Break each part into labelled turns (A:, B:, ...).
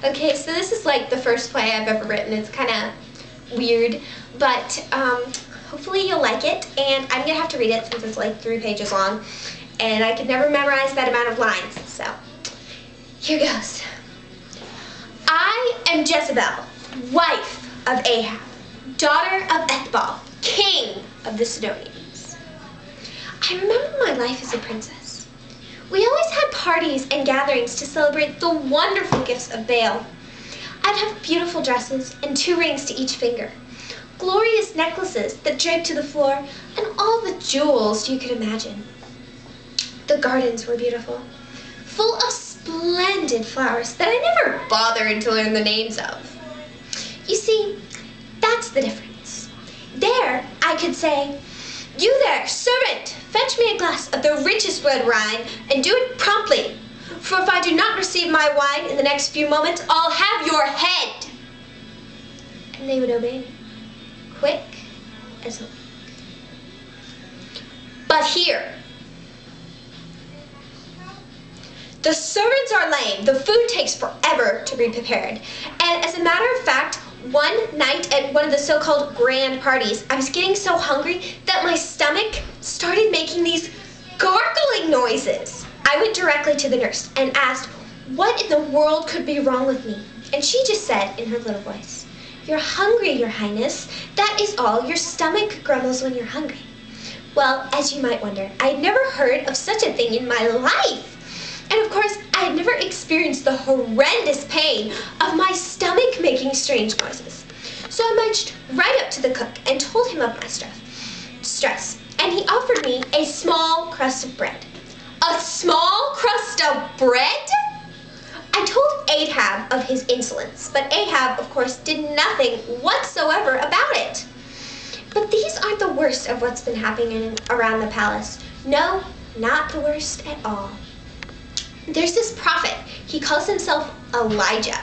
A: Okay, so this is like the first play I've ever written. It's kind of weird, but hopefully you'll like it. And I'm going to have to read it since it's like 3 pages long. And I could never memorize that amount of lines. So here goes. I am Jezebel, wife of Ahab, daughter of Ethbaal, king of the Sidonians. I remember my life as a princess. We always had parties and gatherings to celebrate the wonderful gifts of Baal. I'd have beautiful dresses and 2 rings to each finger, glorious necklaces that draped to the floor, and all the jewels you could imagine. The gardens were beautiful, full of splendid flowers that I never bothered to learn the names of. You see, that's the difference. There, I could say, "You there, servant, fetch me a glass of the richest red wine, and do it promptly, for if I do not receive my wine in the next few moments, I'll have your head." And they would obey me, quick as a wink. But here, the servants are lame, the food takes forever to be prepared, and as a matter of fact, one night at one of the so-called grand parties, I was getting so hungry that my stomach started making these gargling noises. I went directly to the nurse and asked what in the world could be wrong with me. And she just said in her little voice, "You're hungry, Your Highness. That is all. Your stomach grumbles when you're hungry." Well, as you might wonder, I had never heard of such a thing in my life. And of course, I had never experienced the horrendous pain of my stomach making strange noises. So I marched right up to the cook and told him of my stress. And he offered me a small crust of bread. A small crust of bread? I told Ahab of his insolence, but Ahab, of course, did nothing whatsoever about it. But these aren't the worst of what's been happening around the palace. No, not the worst at all. There's this prophet. He calls himself Elijah,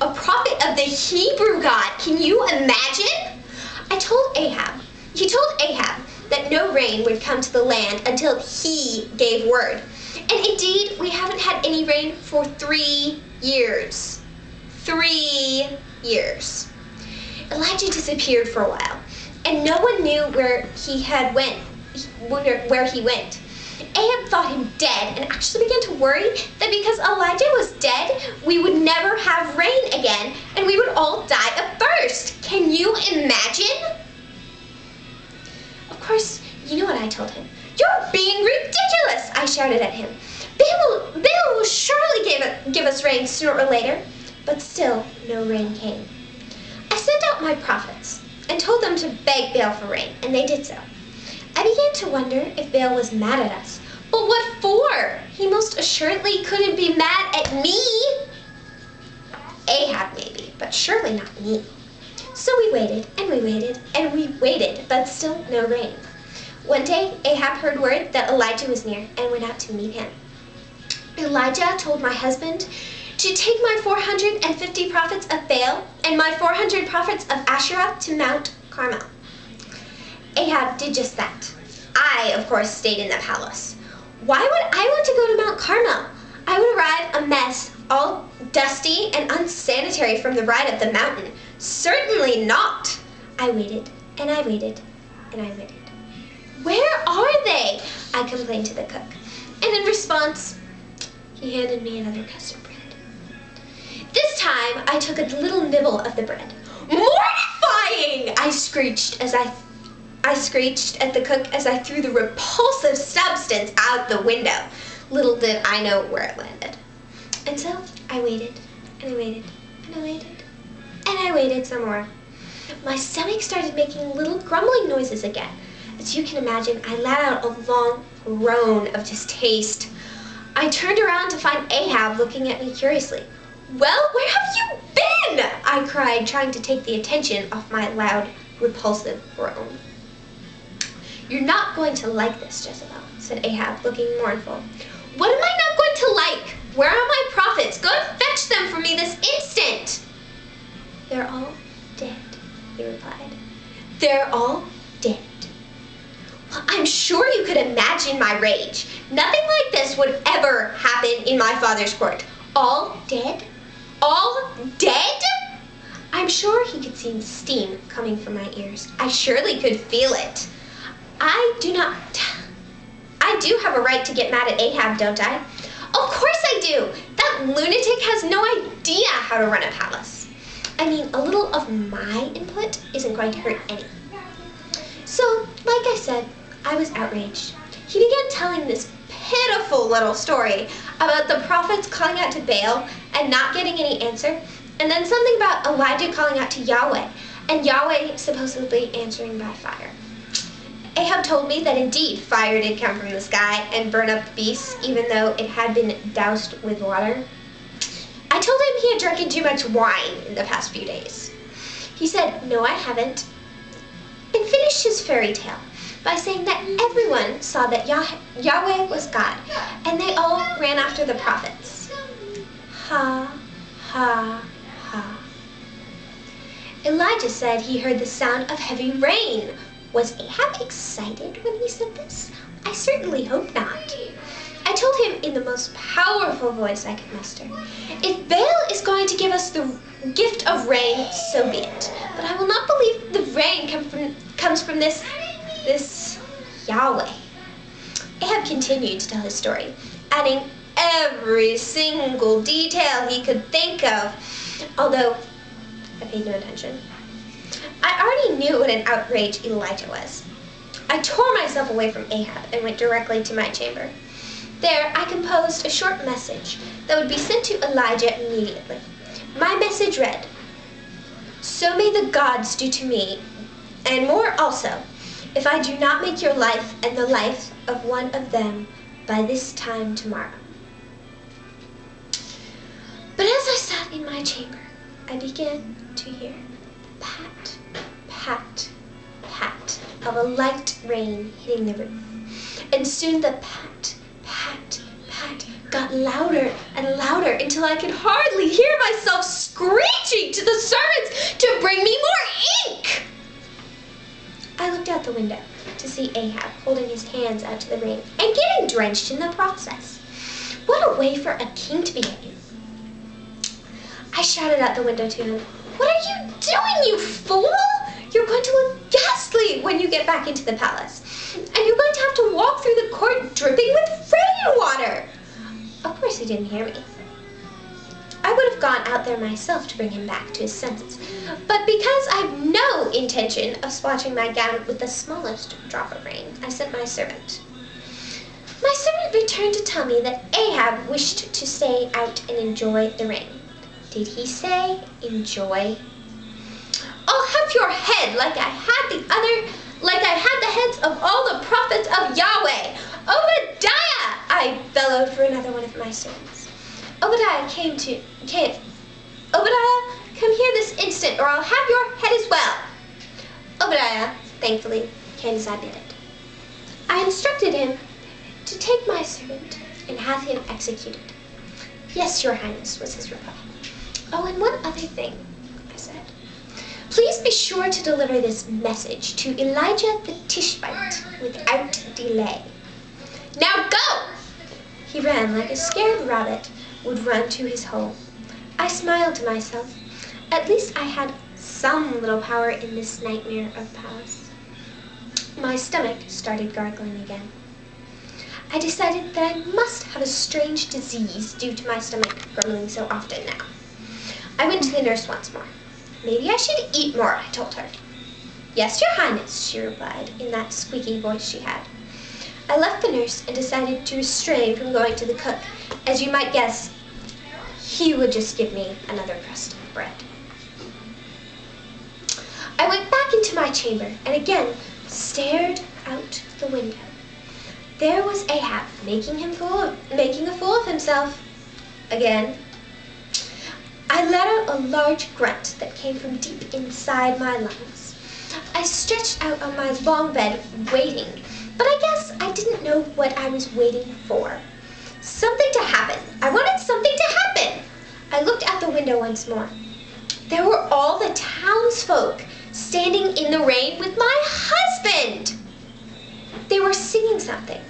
A: a prophet of the Hebrew God. Can you imagine? He told Ahab that no rain would come to the land until he gave word. And indeed, we haven't had any rain for 3 years. 3 years. Elijah disappeared for a while, and no one knew where he went. Ahab thought him dead and actually began to worry that because Elijah was dead, we would never have rain again and we would all die of thirst. Can you imagine? Of course, you know what I told him. "You're being ridiculous," I shouted at him. Baal will surely give us rain sooner or later. But still, no rain came. I sent out my prophets and told them to beg Baal for rain, and they did so. I began to wonder if Baal was mad at us. But what for? He most assuredly couldn't be mad at me. Ahab maybe, but surely not me. So we waited, and we waited, and we waited, but still no rain. One day, Ahab heard word that Elijah was near and went out to meet him. Elijah told my husband to take my 450 prophets of Baal and my 400 prophets of Asherah to Mount Carmel. Ahab did just that. I, of course, stayed in the palace. Why would I want to go to Mount Carmel? I would arrive a mess, all dusty and unsanitary from the ride up the mountain. Certainly not. I waited, and I waited, and I waited. "Where are they?" I complained to the cook. And in response, he handed me another crust of bread. This time, I took a little nibble of the bread. "Mortifying!" I screeched at the cook as I threw the repulsive substance out the window. Little did I know where it landed. And so I waited, and I waited, and I waited, and I waited some more. My stomach started making little grumbling noises again. As you can imagine, I let out a long groan of distaste. I turned around to find Ahab looking at me curiously. "Well, where have you been?" I cried, trying to take the attention off my loud, repulsive groan. "You're not going to like this, Jezebel," said Ahab, looking mournful. "What am I not going to like? Where are my prophets? Go and fetch them for me this instant." "They're all dead," he replied. "They're all dead." Well, I'm sure you could imagine my rage. Nothing like this would ever happen in my father's court. All dead? All Dead? I'm sure he could see the steam coming from my ears. I surely could feel it. I do have a right to get mad at Ahab, don't I? Of course I do. That lunatic has no idea how to run a palace. I mean, a little of my input isn't going to hurt any. So, like I said, I was outraged. He began telling this pitiful little story about the prophets calling out to Baal and not getting any answer, and then something about Elijah calling out to Yahweh, and Yahweh supposedly answering by fire. Ahab told me that indeed fire did come from the sky and burn up the beasts, even though it had been doused with water. I told him he had drinking too much wine in the past few days. He said, "No, I haven't," and finished his fairy tale by saying that everyone saw that Yahweh was God, and they all ran after the prophets. Ha, ha, ha. Elijah said he heard the sound of heavy rain. Was Ahab excited when he said this? I certainly hope not. I told him in the most powerful voice I could muster, if Baal is going to give us the gift of rain, so be it. But I will not believe the rain comes from this Yahweh. Ahab continued to tell his story, adding every single detail he could think of, although I paid no attention. I already knew what an outrage Elijah was. I tore myself away from Ahab and went directly to my chamber. There, I composed a short message that would be sent to Elijah immediately. My message read, "So may the gods do to me, and more also, if I do not make your life and the life of one of them by this time tomorrow." But as I sat in my chamber, I began to hear the pat, pat, pat of a light rain hitting the roof. And soon the pat, pat, pat got louder and louder until I could hardly hear myself screeching to the servants to bring me more ink. I looked out the window to see Ahab holding his hands out to the rain and getting drenched in the process. What a way for a king to behave. I shouted out the window to him, "What are you doing, you fool? You're going to look ghastly when you get back into the palace. And you're going to have to walk through the court dripping with rainwater." Of course he didn't hear me. I would have gone out there myself to bring him back to his senses, but because I have no intention of splashing my gown with the smallest drop of rain, I sent my servant. My servant returned to tell me that Ahab wished to stay out and enjoy the rain. Did he say enjoy? "I'll have your head like I had the heads of all the prophets of Yahweh. Obadiah!" I bellowed for another one of my servants. Obadiah Obadiah, come here this instant, or I'll have your head as well. Obadiah, thankfully, came as I bid it. I instructed him to take my servant and have him executed. "Yes, your highness," was his reply. "Oh, and one other thing," I said. "Please be sure to deliver this message to Elijah the Tishbite without delay. Now go!" He ran like a scared rabbit would run to his hole. I smiled to myself. At least I had some little power in this nightmare of palace. My stomach started gargling again. I decided that I must have a strange disease due to my stomach grumbling so often now. I went to the nurse once more. "Maybe I should eat more," I told her. "Yes, your highness," she replied in that squeaky voice she had. I left the nurse and decided to restrain from going to the cook. As you might guess, he would just give me another crust of bread. I went back into my chamber and again stared out the window. There was Ahab making a fool of himself again. I let out a large grunt that came from deep inside my lungs. I stretched out on my long bed waiting, but I guess I didn't know what I was waiting for. Something to happen. I wanted something to happen. I looked out the window once more. There were all the townsfolk standing in the rain with my husband. They were singing something.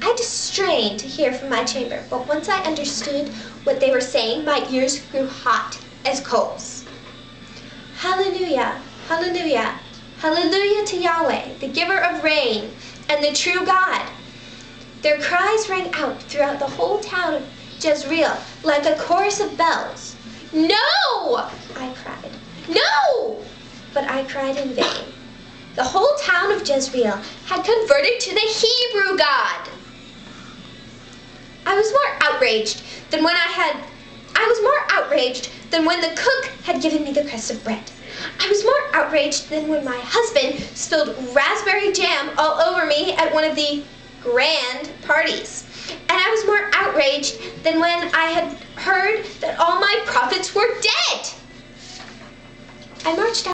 A: I had to strain to hear from my chamber, but once I understood what they were saying, my ears grew hot as coals. Hallelujah, hallelujah, hallelujah to Yahweh, the giver of rain and the true God. Their cries rang out throughout the whole town of Jezreel like a chorus of bells. No! I cried. No! But I cried in vain. The whole town of Jezreel had converted to the Hebrew God. I was more outraged than when the cook had given me the crust of bread. I was more outraged than when my husband spilled raspberry jam all over me at one of the grand parties. And I was more outraged than when I had heard that all my prophets were dead. I marched out